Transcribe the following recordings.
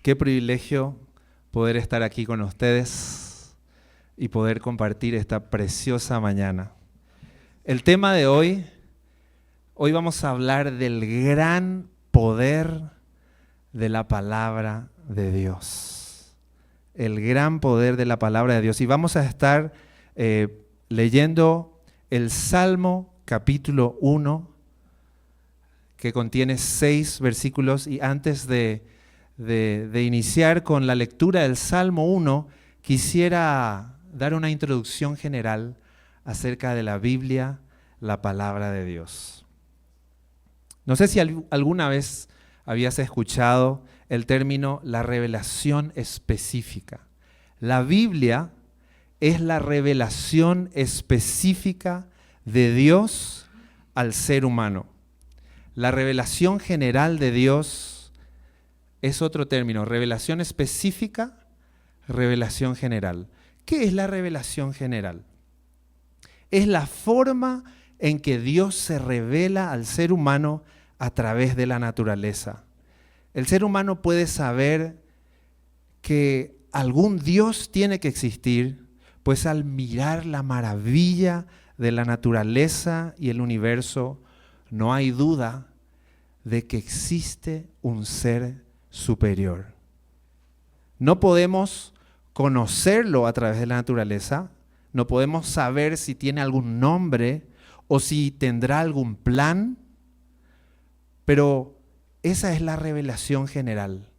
Qué privilegio poder estar aquí con ustedes y poder compartir esta preciosa mañana. El tema de hoy vamos a hablar del gran poder de la palabra de Dios. El gran poder de la palabra de Dios. Y vamos a estar leyendo el Salmo capítulo 1, que contiene 6 versículos. Y antes de iniciar con la lectura del Salmo 1, quisiera dar una introducción general acerca de la Biblia, la palabra de Dios. No sé si alguna vez habías escuchado el término la revelación específica. La Biblia es la revelación específica de Dios al ser humano. La revelación general de Dios es otro término, revelación específica, revelación general. ¿Qué es la revelación general? Es la forma en que Dios se revela al ser humano a través de la naturaleza. El ser humano puede saber que algún Dios tiene que existir, pues al mirar la maravilla de la naturaleza y el universo, no hay duda de que existe un ser superior. No podemos conocerlo a través de la naturaleza, no podemos saber si tiene algún nombre o si tendrá algún plan, pero esa es la revelación general,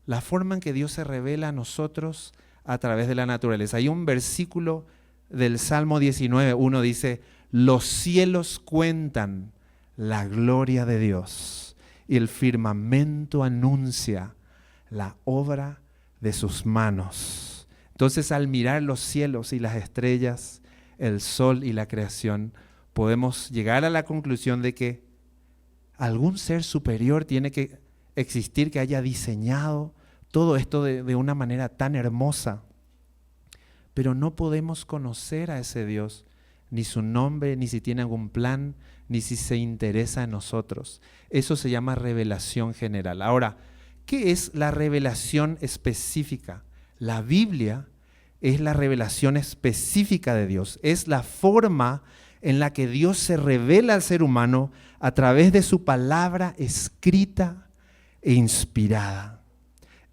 la forma en que Dios se revela a nosotros a través de la naturaleza. Hay un versículo del Salmo 19:1 dice: los cielos cuentan la gloria de Dios y el firmamento anuncia la obra de sus manos. Entonces, al mirar los cielos y las estrellas, el sol y la creación, podemos llegar a la conclusión de que algún ser superior tiene que existir que haya diseñado todo esto de una manera tan hermosa. Pero no podemos conocer a ese Dios, ni su nombre, ni si tiene algún plan, ni si se interesa en nosotros. Eso se llama revelación general. Ahora, ¿qué es la revelación específica? La Biblia es la revelación específica de Dios. Es la forma en la que Dios se revela al ser humano a través de su palabra escrita e inspirada.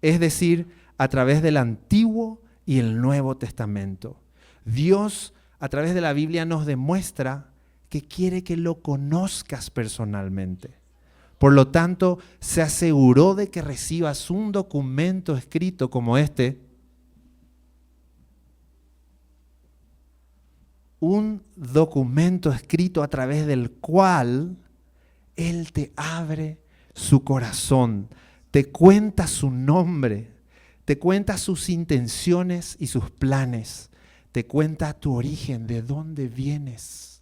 Es decir, a través del Antiguo y el Nuevo Testamento. Dios, a través de la Biblia, nos demuestra que quiere que lo conozcas personalmente. Por lo tanto, se aseguró de que recibas un documento escrito como este, un documento escrito a través del cual Él te abre su corazón, te cuenta su nombre, te cuenta sus intenciones y sus planes, te cuenta tu origen, de dónde vienes,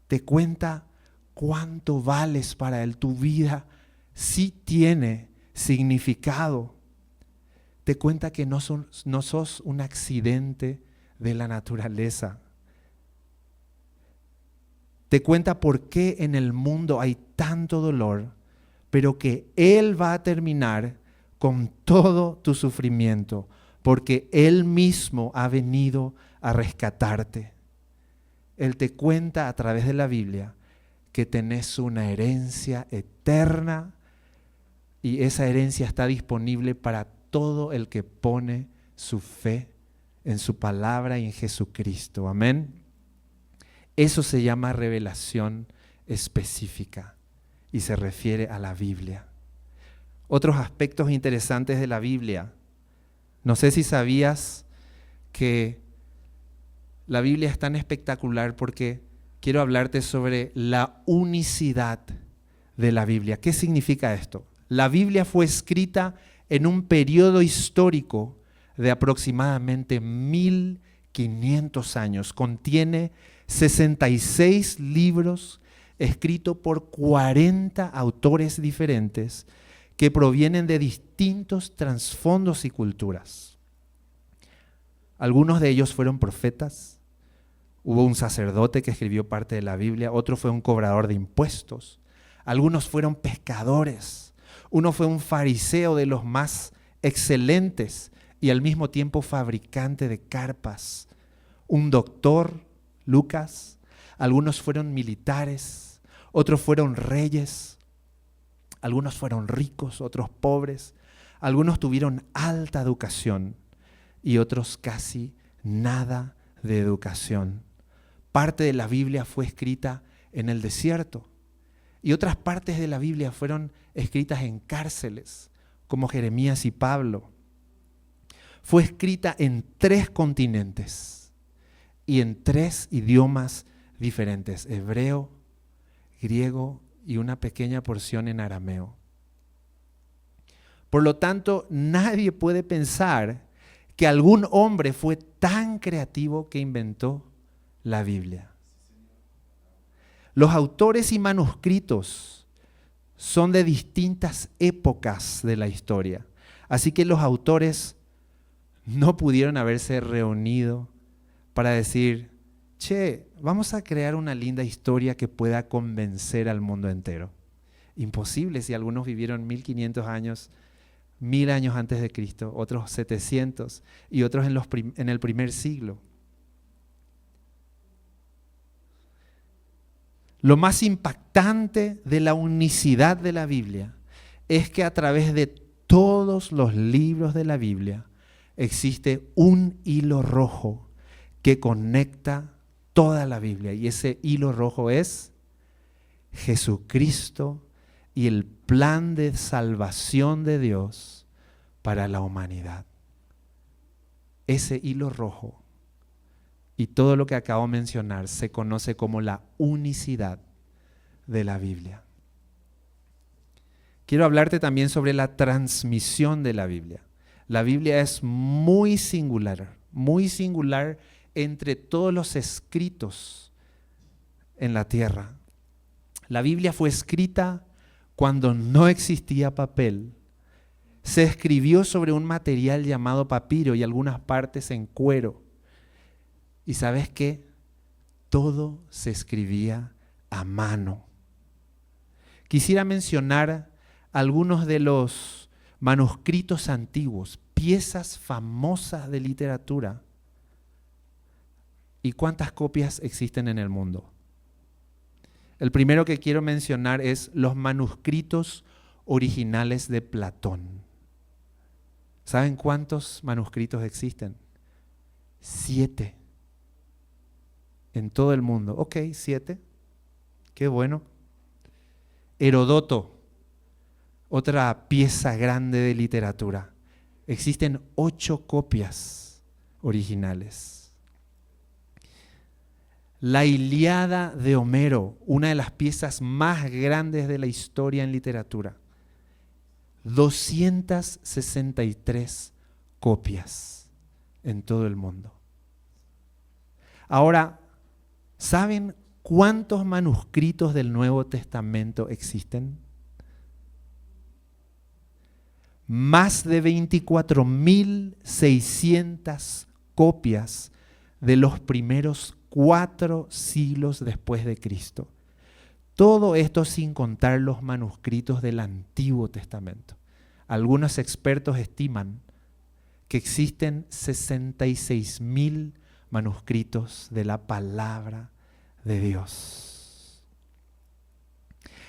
te cuenta cuánto vales para Él, tu vida sí tiene significado, te cuenta que no sos un accidente de la naturaleza. Te cuenta por qué en el mundo hay tanto dolor, pero que Él va a terminar con todo tu sufrimiento, porque Él mismo ha venido a rescatarte. Él te cuenta a través de la Biblia que tenés una herencia eterna y esa herencia está disponible para todo el que pone su fe en su palabra y en Jesucristo. Amén. Eso se llama revelación específica y se refiere a la Biblia. Otros aspectos interesantes de la Biblia. No sé si sabías que la Biblia es tan espectacular porque quiero hablarte sobre la unicidad de la Biblia. ¿Qué significa esto? La Biblia fue escrita en un periodo histórico de aproximadamente 1500 años. Contiene 66 libros escritos por 40 autores diferentes que provienen de distintos trasfondos y culturas. Algunos de ellos fueron profetas, hubo un sacerdote que escribió parte de la Biblia, otro fue un cobrador de impuestos, algunos fueron pescadores, Uno fue un fariseo de los más excelentes y al mismo tiempo fabricante de carpas. Un doctor, Lucas. Algunos fueron militares, otros fueron reyes. Algunos fueron ricos, otros pobres. Algunos tuvieron alta educación y otros casi nada de educación. Parte de la Biblia fue escrita en el desierto y otras partes de la Biblia fueron escritas en cárceles, como Jeremías y Pablo. Fue escrita en 3 continentes y en 3 idiomas diferentes: hebreo, griego y una pequeña porción en arameo. Por lo tanto, nadie puede pensar que algún hombre fue tan creativo que inventó la Biblia. Los autores y manuscritos son de distintas épocas de la historia. Así que los autores no pudieron haberse reunido para decir: che, vamos a crear una linda historia que pueda convencer al mundo entero. Imposible si algunos vivieron 1500 años, 1000 años antes de Cristo, otros 700 y otros en el primer siglo. Lo más impactante de la unicidad de la Biblia es que a través de todos los libros de la Biblia existe un hilo rojo que conecta toda la Biblia, y ese hilo rojo es Jesucristo y el plan de salvación de Dios para la humanidad. Ese hilo rojo y todo lo que acabo de mencionar se conoce como la unicidad de la Biblia. Quiero hablarte también sobre la transmisión de la Biblia. La Biblia es muy singular entre todos los escritos en la tierra. La Biblia fue escrita cuando no existía papel. Se escribió sobre un material llamado papiro y algunas partes en cuero. ¿Y sabes qué? Todo se escribía a mano. Quisiera mencionar algunos de los manuscritos antiguos, piezas famosas de literatura. ¿Y cuántas copias existen en el mundo? El primero que quiero mencionar es los manuscritos originales de Platón. ¿Saben cuántos manuscritos existen? 7. En todo el mundo. Ok, 7. Qué bueno. Heródoto, otra pieza grande de literatura. Existen 8 copias originales. La Ilíada de Homero, una de las piezas más grandes de la historia en literatura. 263 copias en todo el mundo. Ahora, ¿saben cuántos manuscritos del Nuevo Testamento existen? Más de 24.600 copias de los primeros 4 siglos después de Cristo. Todo esto sin contar los manuscritos del Antiguo Testamento. Algunos expertos estiman que existen 66.000 manuscritos de la palabra de Dios.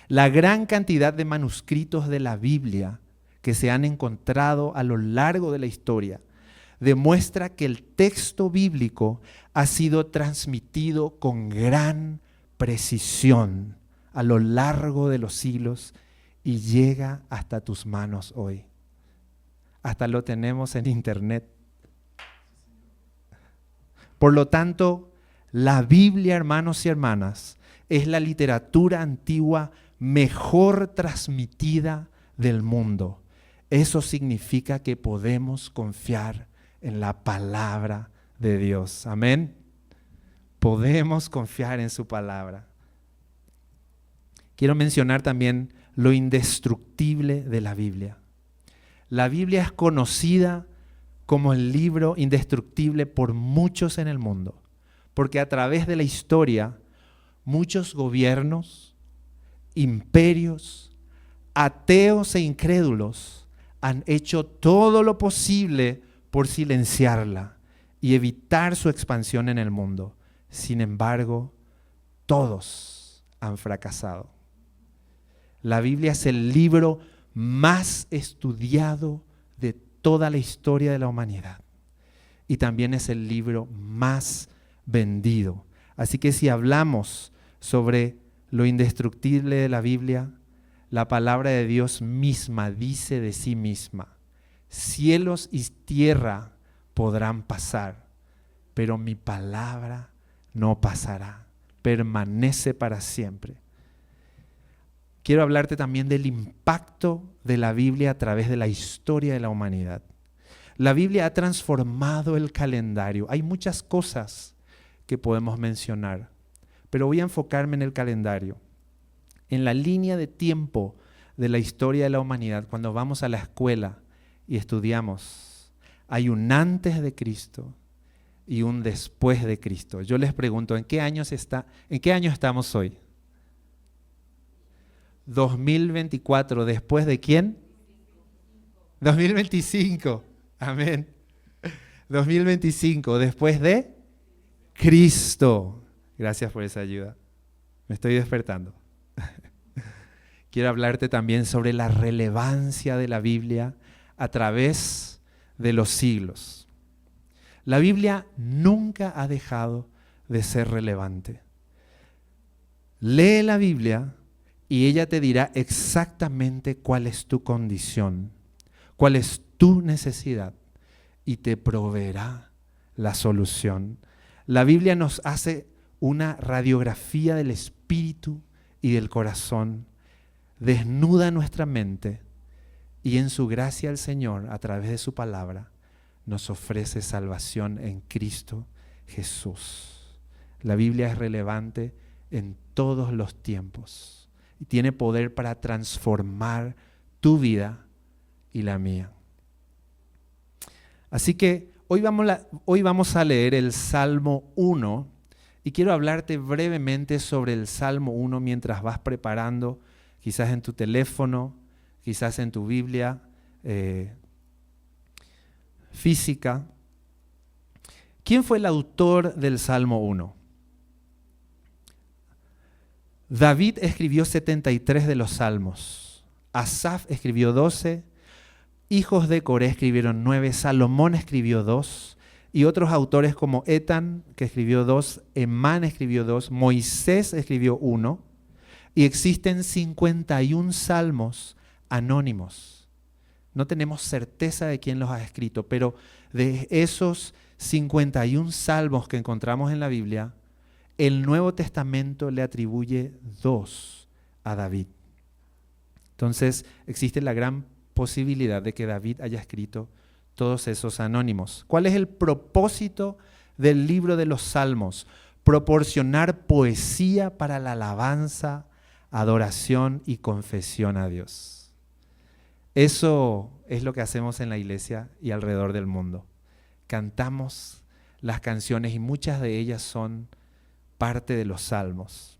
La gran cantidad de manuscritos de la Biblia que se han encontrado a lo largo de la historia demuestra que el texto bíblico ha sido transmitido con gran precisión a lo largo de los siglos y llega hasta tus manos hoy. Hasta lo tenemos en internet. Por lo tanto, la Biblia, hermanos y hermanas, es la literatura antigua mejor transmitida del mundo. Eso significa que podemos confiar en la palabra de Dios. Amén. Podemos confiar en su palabra. Quiero mencionar también lo indestructible de la Biblia. La Biblia es conocida como el libro indestructible por muchos en el mundo, porque a través de la historia muchos gobiernos, imperios, ateos e incrédulos han hecho todo lo posible por silenciarla y evitar su expansión en el mundo. Sin embargo, todos han fracasado. La Biblia es el libro más estudiado de toda la historia de la humanidad. Y también es el libro más vendido. Así que si hablamos sobre lo indestructible de la Biblia, la palabra de Dios misma dice de sí misma: cielos y tierra podrán pasar, pero mi palabra no pasará, permanece para siempre. Quiero hablarte también del impacto de la Biblia a través de la historia de la humanidad. La Biblia ha transformado el calendario. Hay muchas cosas que podemos mencionar, pero voy a enfocarme en el calendario. En la línea de tiempo de la historia de la humanidad, cuando vamos a la escuela y estudiamos, hay un antes de Cristo y un después de Cristo. Yo les pregunto, ¿en qué año estamos hoy? 2024, ¿después de quién? 2025, amén. 2025, después de Cristo. Gracias por esa ayuda. Me estoy despertando. Quiero hablarte también sobre la relevancia de la Biblia a través de los siglos. La Biblia nunca ha dejado de ser relevante. Lee la Biblia y ella te dirá exactamente cuál es tu condición, cuál es tu necesidad y te proveerá la solución. La Biblia nos hace una radiografía del espíritu y del corazón, desnuda nuestra mente y en su gracia el Señor, a través de su palabra, nos ofrece salvación en Cristo Jesús. La Biblia es relevante en todos los tiempos y tiene poder para transformar tu vida y la mía. Así que hoy vamos a leer el Salmo 1 y quiero hablarte brevemente sobre el Salmo 1 mientras vas preparando, quizás en tu teléfono, quizás en tu Biblia física. ¿Quién fue el autor del Salmo 1? David escribió 73 de los salmos, Asaf escribió 12, hijos de Coré escribieron 9, Salomón escribió 2, y otros autores como Etán, que escribió 2, Emán escribió 2, Moisés escribió 1, y existen 51 salmos anónimos. No tenemos certeza de quién los ha escrito, pero de esos 51 salmos que encontramos en la Biblia, el Nuevo Testamento le atribuye 2 a David. Entonces existe la gran posibilidad de que David haya escrito todos esos anónimos. ¿Cuál es el propósito del libro de los Salmos? Proporcionar poesía para la alabanza, adoración y confesión a Dios. Eso es lo que hacemos en la iglesia y alrededor del mundo. Cantamos las canciones y muchas de ellas son parte de los salmos.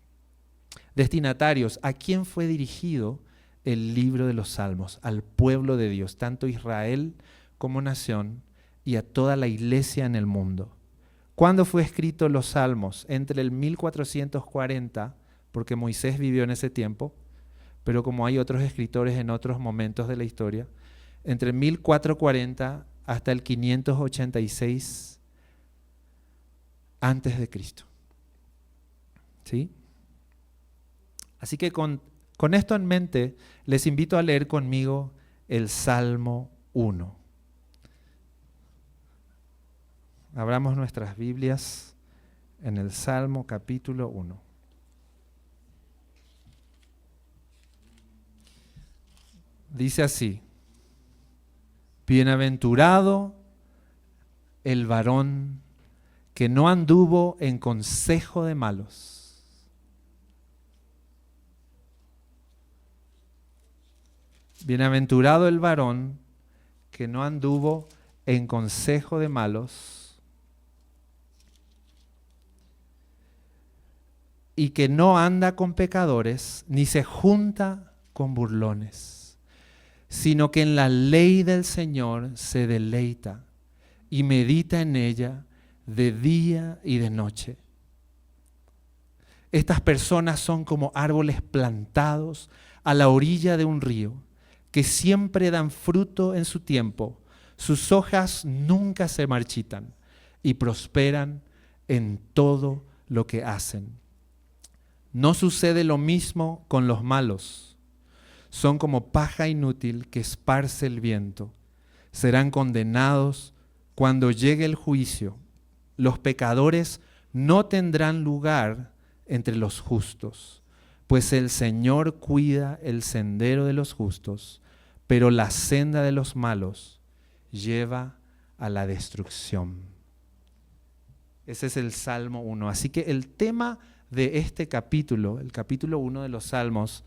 Destinatarios, ¿a quién fue dirigido el libro de los salmos? Al pueblo de Dios, tanto Israel como nación y a toda la iglesia en el mundo. ¿Cuándo fue escrito los salmos? Entre el 1440, porque Moisés vivió en ese tiempo, pero como hay otros escritores en otros momentos de la historia, entre 1440 hasta el 586 antes de Cristo. ¿Sí? Así que con esto en mente, les invito a leer conmigo el Salmo 1. Abramos nuestras Biblias en el Salmo capítulo 1. Dice así: bienaventurado el varón que no anduvo en consejo de malos, bienaventurado el varón que no anduvo en consejo de malos y que no anda con pecadores, ni se junta con burlones, sino que en la ley del Señor se deleita y medita en ella de día y de noche. Estas personas son como árboles plantados a la orilla de un río, que siempre dan fruto en su tiempo. Sus hojas nunca se marchitan y prosperan en todo lo que hacen. No sucede lo mismo con los malos. Son como paja inútil que esparce el viento. Serán condenados cuando llegue el juicio. Los pecadores no tendrán lugar entre los justos, pues el Señor cuida el sendero de los justos, pero la senda de los malos lleva a la destrucción. Ese es el Salmo 1. Así que el tema de este capítulo, el capítulo 1 de los Salmos,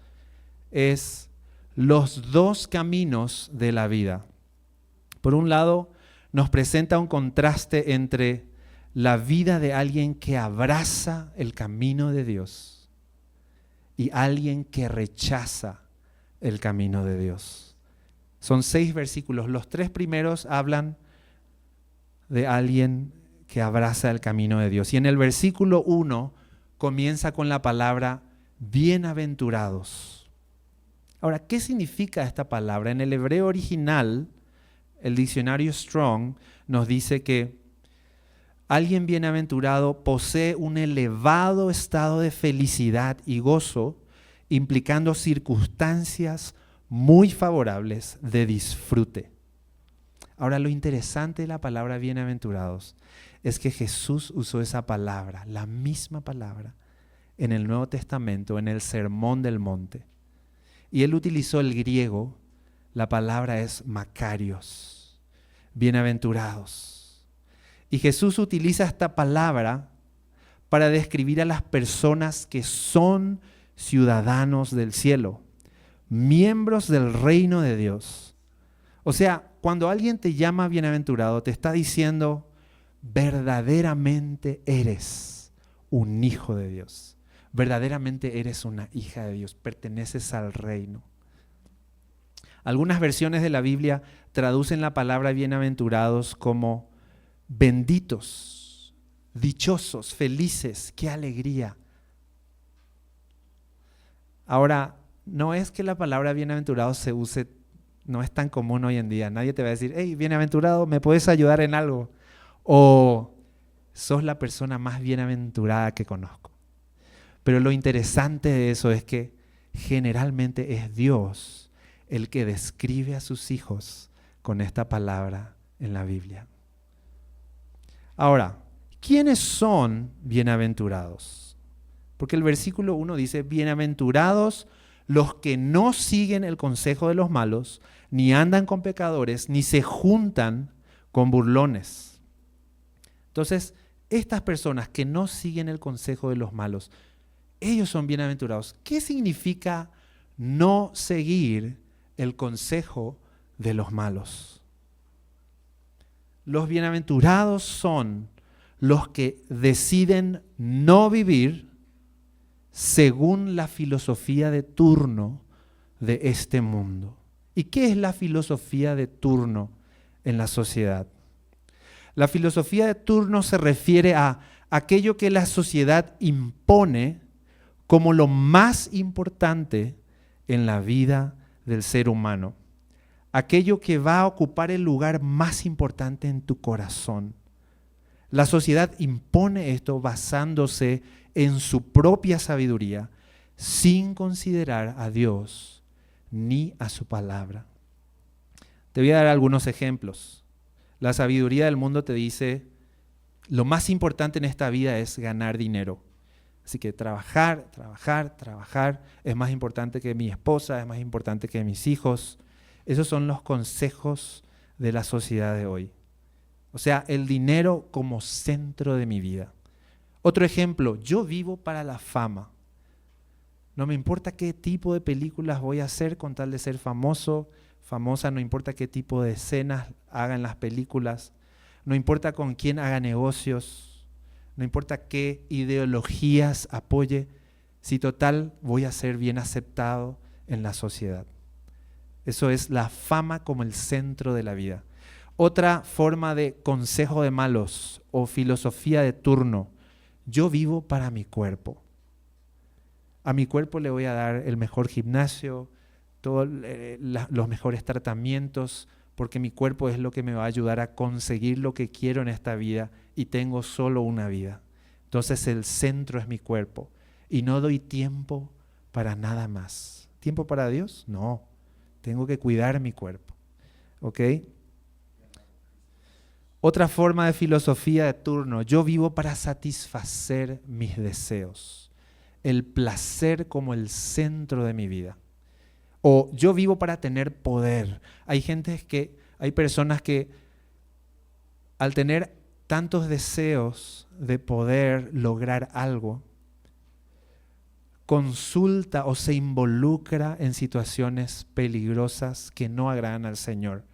es los dos caminos de la vida. Por un lado, nos presenta un contraste entre la vida de alguien que abraza el camino de Dios y alguien que rechaza el camino de Dios. Son 6 versículos. Los 3 primeros hablan de alguien que abraza el camino de Dios. Y en el versículo 1 comienza con la palabra bienaventurados. Ahora, ¿qué significa esta palabra? En el hebreo original, el diccionario Strong nos dice que alguien bienaventurado posee un elevado estado de felicidad y gozo, implicando circunstancias muy favorables de disfrute. Ahora, lo interesante de la palabra bienaventurados es que Jesús usó esa palabra, la misma palabra, en el Nuevo Testamento, en el Sermón del Monte. Y él utilizó el griego, la palabra es makarios, bienaventurados. Y Jesús utiliza esta palabra para describir a las personas que son ciudadanos del cielo, miembros del reino de Dios. O sea, cuando alguien te llama bienaventurado, te está diciendo, verdaderamente eres un hijo de Dios. Verdaderamente eres una hija de Dios, perteneces al reino. Algunas versiones de la Biblia traducen la palabra bienaventurados como benditos, dichosos, felices, qué alegría. Ahora, no es que la palabra bienaventurado se use, no es tan común hoy en día. Nadie te va a decir, hey, bienaventurado, ¿me puedes ayudar en algo? O sos la persona más bienaventurada que conozco. Pero lo interesante de eso es que generalmente es Dios el que describe a sus hijos con esta palabra en la Biblia. Ahora, ¿quiénes son bienaventurados? Porque el versículo 1 dice, bienaventurados los que no siguen el consejo de los malos, ni andan con pecadores, ni se juntan con burlones. Entonces, estas personas que no siguen el consejo de los malos, ellos son bienaventurados. ¿Qué significa no seguir el consejo de los malos? Los bienaventurados son los que deciden no vivir según la filosofía de turno de este mundo. ¿Y qué es la filosofía de turno en la sociedad? La filosofía de turno se refiere a aquello que la sociedad impone como lo más importante en la vida del ser humano. Aquello que va a ocupar el lugar más importante en tu corazón. La sociedad impone esto basándose en su propia sabiduría, sin considerar a Dios ni a su palabra. Te voy a dar algunos ejemplos. La sabiduría del mundo te dice, lo más importante en esta vida es ganar dinero. Así que trabajar es más importante que mi esposa, es más importante que mis hijos. Esos son los consejos de la sociedad de hoy. O sea, el dinero como centro de mi vida. Otro ejemplo, yo vivo para la fama. No me importa qué tipo de películas voy a hacer con tal de ser famoso, famosa, no importa qué tipo de escenas haga en las películas, no importa con quién haga negocios, no importa qué ideologías apoye, si total voy a ser bien aceptado en la sociedad. Eso es la fama como el centro de la vida. Otra forma de consejo de malos o filosofía de turno: yo vivo para mi cuerpo. A mi cuerpo le voy a dar el mejor gimnasio, todos los mejores tratamientos, porque mi cuerpo es lo que me va a ayudar a conseguir lo que quiero en esta vida y tengo solo una vida. Entonces el centro es mi cuerpo y no doy tiempo para nada más. ¿Tiempo para Dios? No, tengo que cuidar mi cuerpo. ¿Ok? Otra forma de filosofía de turno: yo vivo para satisfacer mis deseos. El placer como el centro de mi vida. O yo vivo para tener poder. Hay personas que al tener tantos deseos de poder lograr algo, consulta o se involucra en situaciones peligrosas que no agradan al Señor.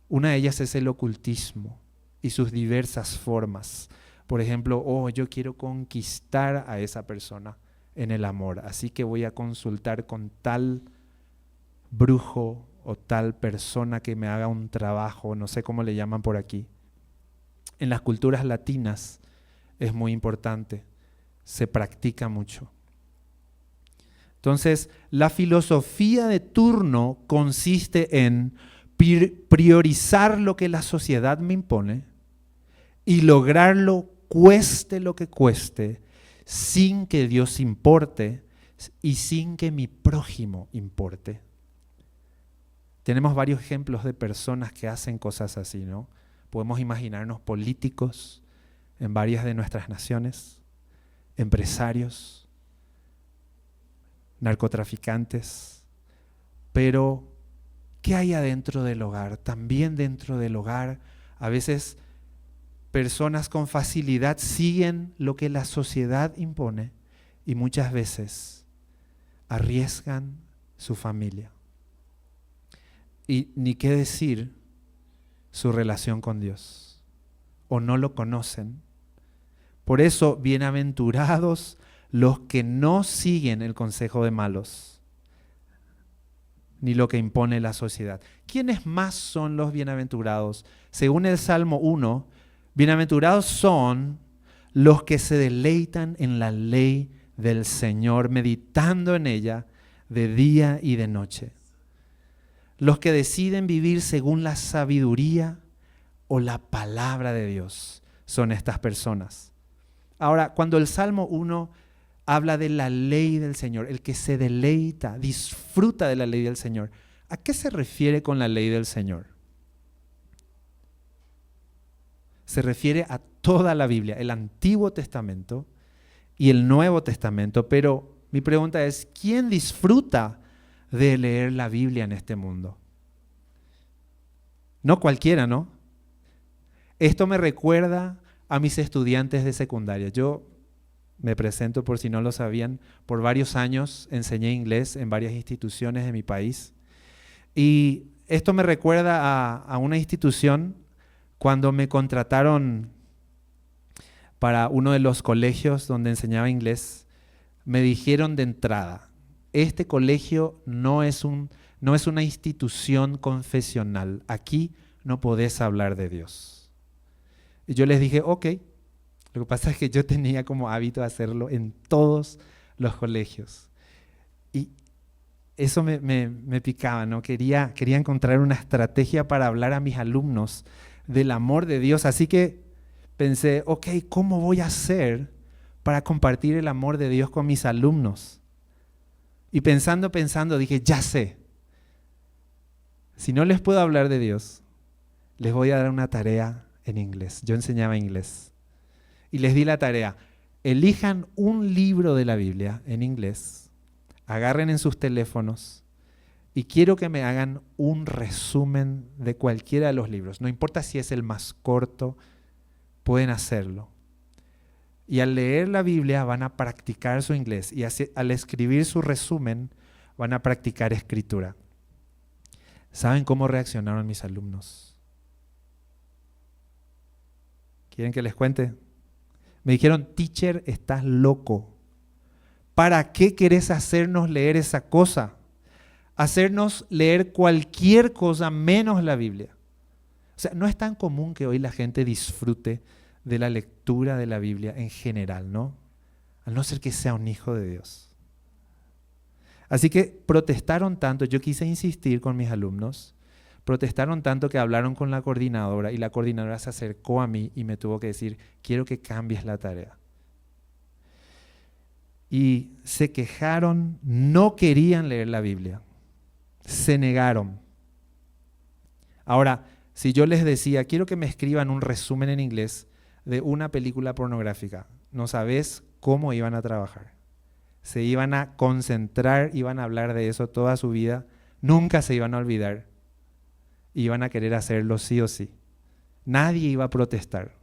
Una de ellas es el ocultismo y sus diversas formas. Por ejemplo, yo quiero conquistar a esa persona en el amor, así que voy a consultar con tal brujo o tal persona que me haga un trabajo, no sé cómo le llaman por aquí. En las culturas latinas es muy importante, se practica mucho. Entonces, la filosofía de turno consiste en priorizar lo que la sociedad me impone y lograrlo cueste lo que cueste, sin que Dios importe y sin que mi prójimo importe. Tenemos varios ejemplos de personas que hacen cosas así, ¿no? Podemos imaginarnos políticos en varias de nuestras naciones, empresarios, narcotraficantes, pero ¿qué hay adentro del hogar? También dentro del hogar, a veces personas con facilidad siguen lo que la sociedad impone y muchas veces arriesgan su familia. Y ni qué decir su relación con Dios, o no lo conocen. Por eso, bienaventurados los que no siguen el consejo de malos, ni lo que impone la sociedad. ¿Quiénes más son los bienaventurados? Según el Salmo 1, bienaventurados son los que se deleitan en la ley del Señor, meditando en ella de día y de noche. Los que deciden vivir según la sabiduría o la palabra de Dios son estas personas. Ahora, cuando el Salmo 1 habla de la ley del Señor, el que se deleita, disfruta de la ley del Señor, ¿a qué se refiere con la ley del Señor? Se refiere a toda la Biblia, el Antiguo Testamento y el Nuevo Testamento, pero mi pregunta es, ¿quién disfruta de leer la Biblia en este mundo? No cualquiera, ¿no? Esto me recuerda a mis estudiantes de secundaria. Yo me presento, por si no lo sabían, por varios años enseñé inglés en varias instituciones de mi país. Y esto me recuerda a una institución cuando me contrataron para uno de los colegios donde enseñaba inglés. Me dijeron de entrada, este colegio no es una institución confesional. Aquí no podés hablar de Dios. Y yo les dije, ok. Lo que pasa es que yo tenía como hábito hacerlo en todos los colegios. Y eso me picaba, ¿no? Quería encontrar una estrategia para hablar a mis alumnos del amor de Dios. Así que pensé, ok, ¿cómo voy a hacer para compartir el amor de Dios con mis alumnos? Y pensando, dije, ya sé. Si no les puedo hablar de Dios, les voy a dar una tarea en inglés. Yo enseñaba inglés. Y les di la tarea, elijan un libro de la Biblia en inglés, agarren en sus teléfonos y quiero que me hagan un resumen de cualquiera de los libros. No importa si es el más corto, pueden hacerlo. Y al leer la Biblia van a practicar su inglés y al escribir su resumen van a practicar escritura. ¿Saben cómo reaccionaron mis alumnos? ¿Quieren que les cuente? Me dijeron, teacher, estás loco. ¿Para qué querés hacernos leer esa cosa? hacernos leer cualquier cosa menos la Biblia. O sea, no es tan común que hoy la gente disfrute de la lectura de la Biblia en general, ¿no? A no ser que sea un hijo de Dios. Así que protestaron tanto, yo quise insistir con mis alumnos, protestaron tanto que hablaron con la coordinadora y la coordinadora se acercó a mí y me tuvo que decir, quiero que cambies la tarea. Y se quejaron, no querían leer la Biblia, se negaron. Ahora, si yo les decía, quiero que me escriban un resumen en inglés de una película pornográfica, no sabés cómo iban a trabajar. Se iban a concentrar, iban a hablar de eso toda su vida, nunca se iban a olvidar, iban a querer hacerlo sí o sí. Nadie iba a protestar.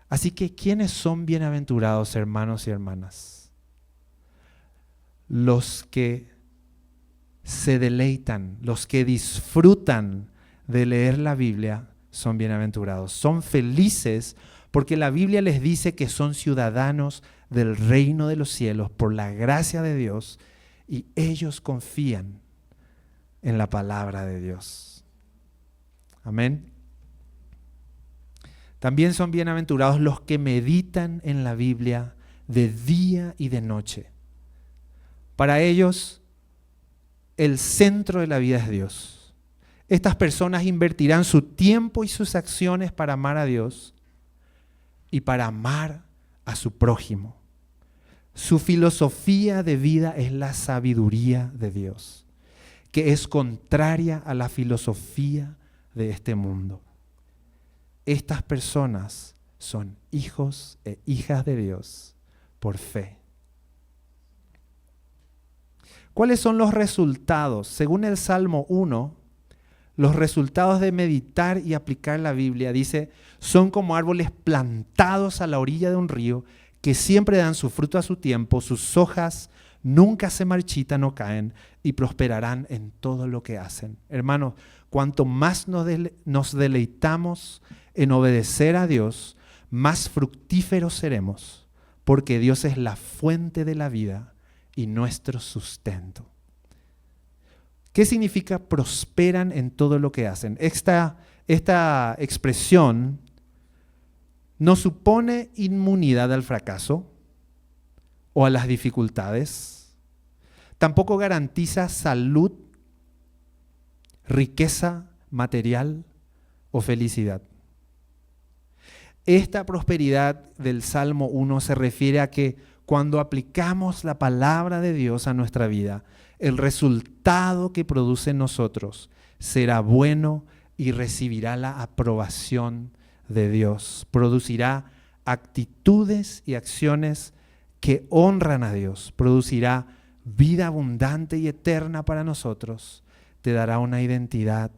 Así que, ¿quiénes son bienaventurados, hermanos y hermanas? Los que se deleitan, los que disfrutan de leer la Biblia son bienaventurados. Son felices porque la Biblia les dice que son ciudadanos del reino de los cielos por la gracia de Dios y ellos confían en la palabra de Dios. Amén. También son bienaventurados los que meditan en la Biblia de día y de noche. Para ellos, el centro de la vida es Dios. Estas personas invertirán su tiempo y sus acciones para amar a Dios y para amar a su prójimo. Su filosofía de vida es la sabiduría de Dios, que es contraria a la filosofía de este mundo. Estas personas son hijos e hijas de Dios por fe. ¿Cuáles son los resultados? Según el Salmo 1, los resultados de meditar y aplicar la Biblia, dice, son como árboles plantados a la orilla de un río que siempre dan su fruto a su tiempo, sus hojas nunca se marchitan o caen y prosperarán en todo lo que hacen. Hermanos, cuanto más nos deleitamos en obedecer a Dios, más fructíferos seremos, porque Dios es la fuente de la vida y nuestro sustento. ¿Qué significa prosperan en todo lo que hacen? Esta expresión no supone inmunidad al fracaso o a las dificultades. Tampoco garantiza salud, riqueza material o felicidad. Esta prosperidad del Salmo 1 se refiere a que cuando aplicamos la palabra de Dios a nuestra vida, el resultado que produce en nosotros será bueno y recibirá la aprobación de Dios. Producirá actitudes y acciones que honran a Dios. Producirá vida abundante y eterna para nosotros. Te dará una identidad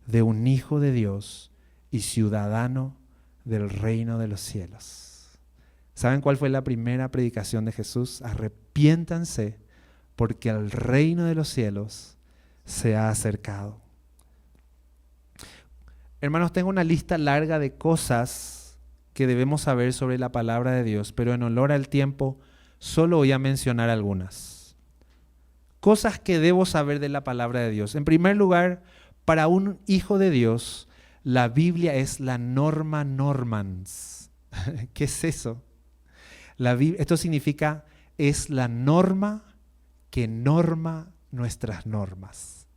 de un hijo de Dios y ciudadano del reino de los cielos. ¿Saben cuál fue la primera predicación de Jesús? Arrepiéntanse porque el reino de los cielos se ha acercado. Hermanos, tengo una lista larga de cosas que debemos saber sobre la palabra de Dios, pero en honor al tiempo solo voy a mencionar algunas. Cosas que debo saber de la palabra de Dios. En primer lugar, para un hijo de Dios, la Biblia es la norma normans. ¿Qué es eso? Esto significa, es la norma que norma nuestras normas.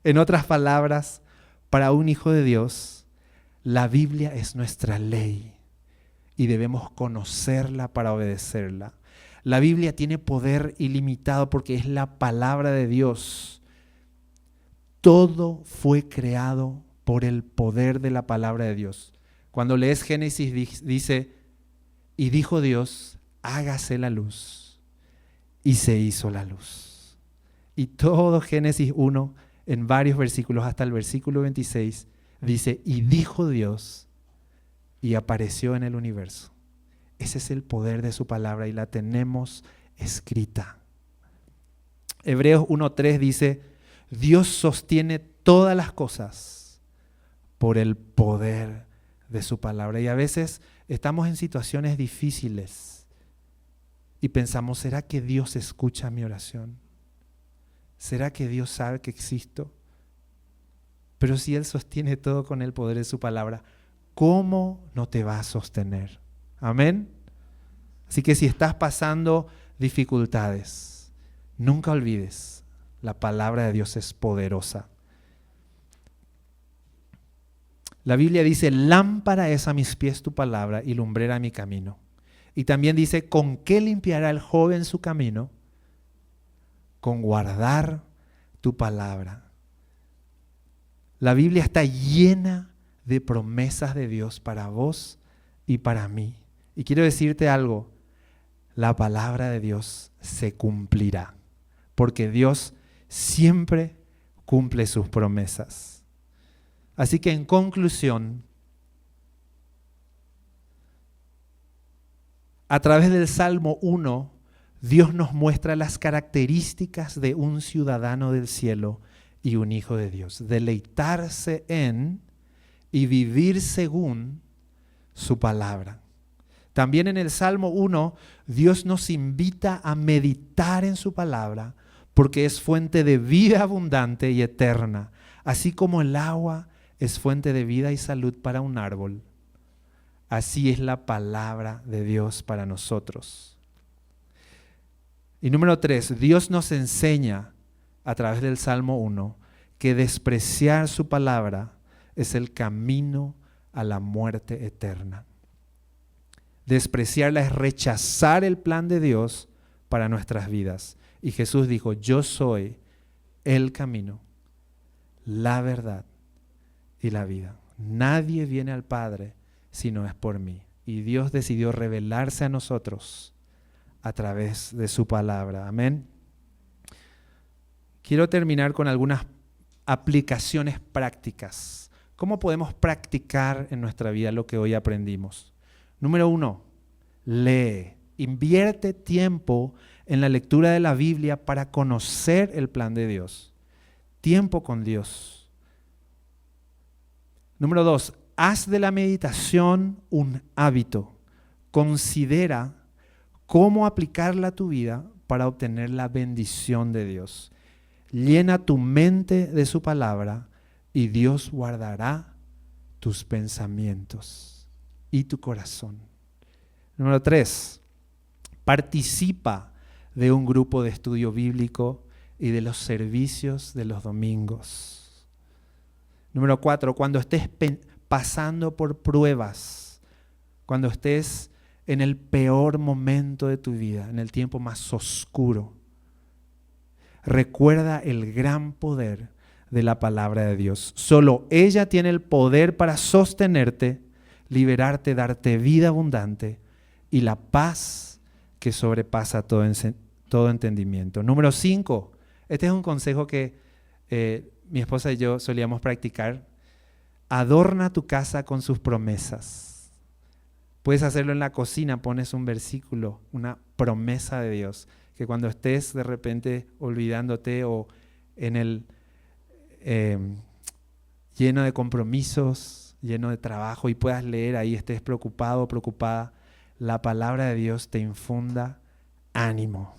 En otras palabras, para un hijo de Dios, la Biblia es nuestra ley y debemos conocerla para obedecerla. La Biblia tiene poder ilimitado porque es la palabra de Dios. Todo fue creado por el poder de la palabra de Dios. Cuando lees Génesis dice, y dijo Dios, hágase la luz, y se hizo la luz. Y todo Génesis 1, en varios versículos, hasta el versículo 26, dice, y dijo Dios, y apareció en el universo. Ese es el poder de su palabra y la tenemos escrita. Hebreos 1:3 dice, Dios sostiene todas las cosas por el poder de su palabra. Y a veces estamos en situaciones difíciles, y pensamos, ¿será que Dios escucha mi oración? ¿Será que Dios sabe que existo? Pero si Él sostiene todo con el poder de su palabra, ¿cómo no te va a sostener? Amén. Así que si estás pasando dificultades, nunca olvides, la palabra de Dios es poderosa. La Biblia dice, lámpara es a mis pies tu palabra y lumbrera a mi camino. Y también dice, ¿con qué limpiará el joven su camino? Con guardar tu palabra. La Biblia está llena de promesas de Dios para vos y para mí. Y quiero decirte algo, la palabra de Dios se cumplirá, porque Dios siempre cumple sus promesas. Así que en conclusión, a través del Salmo 1, Dios nos muestra las características de un ciudadano del cielo y un hijo de Dios. Deleitarse en y vivir según su palabra. También en el Salmo 1, Dios nos invita a meditar en su palabra porque es fuente de vida abundante y eterna, así como el agua es fuente de vida y salud para un árbol. Así es la palabra de Dios para nosotros. Y número 3, Dios nos enseña a través del Salmo 1 que despreciar su palabra es el camino a la muerte eterna. Despreciarla es rechazar el plan de Dios para nuestras vidas. Y Jesús dijo, yo soy el camino, la verdad y la vida. Nadie viene al Padre si no es por mí. Y Dios decidió revelarse a nosotros a través de su palabra. Amén. Quiero terminar con algunas aplicaciones prácticas. ¿Cómo podemos practicar en nuestra vida lo que hoy aprendimos? Número 1, lee. Invierte tiempo en la lectura de la Biblia para conocer el plan de Dios. Tiempo con Dios. Número 2, haz de la meditación un hábito. Considera cómo aplicarla a tu vida para obtener la bendición de Dios. Llena tu mente de su palabra y Dios guardará tus pensamientos y tu corazón. Número 3, participa de un grupo de estudio bíblico y de los servicios de los domingos. Número 4, cuando estés pasando por pruebas, cuando estés en el peor momento de tu vida, en el tiempo más oscuro, recuerda el gran poder de la palabra de Dios. Solo ella tiene el poder para sostenerte, liberarte, darte vida abundante y la paz que sobrepasa todo entendimiento. Número 5, este es un consejo que mi esposa y yo solíamos practicar. Adorna tu casa con sus promesas. Puedes hacerlo en la cocina, pones un versículo, una promesa de Dios, que cuando estés de repente olvidándote o en el lleno de compromisos, lleno de trabajo y puedas leer ahí, estés preocupado o preocupada, la palabra de Dios te infunda ánimo.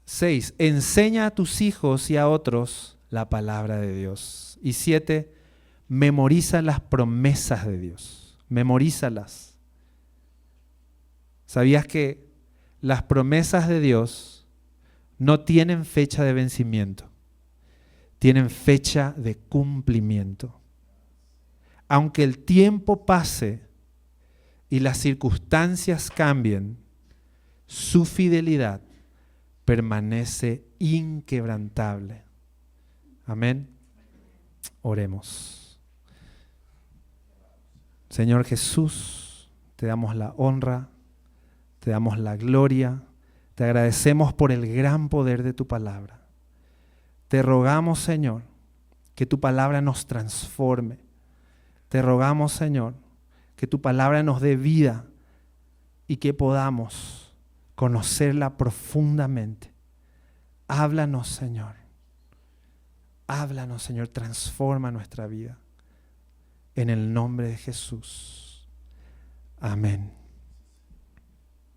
6, enseña a tus hijos y a otros la palabra de Dios. Y 7, memoriza las promesas de Dios. Memorízalas. ¿Sabías que las promesas de Dios no tienen fecha de vencimiento? Tienen fecha de cumplimiento. Aunque el tiempo pase y las circunstancias cambien, su fidelidad permanece inquebrantable. Amén. Oremos. Señor Jesús, te damos la honra, te damos la gloria, te agradecemos por el gran poder de tu palabra. Te rogamos, Señor, que tu palabra nos transforme. Te rogamos, Señor, que tu palabra nos dé vida y que podamos conocerla profundamente. Háblanos, Señor. Háblanos, Señor. Transforma nuestra vida. En el nombre de Jesús. Amén.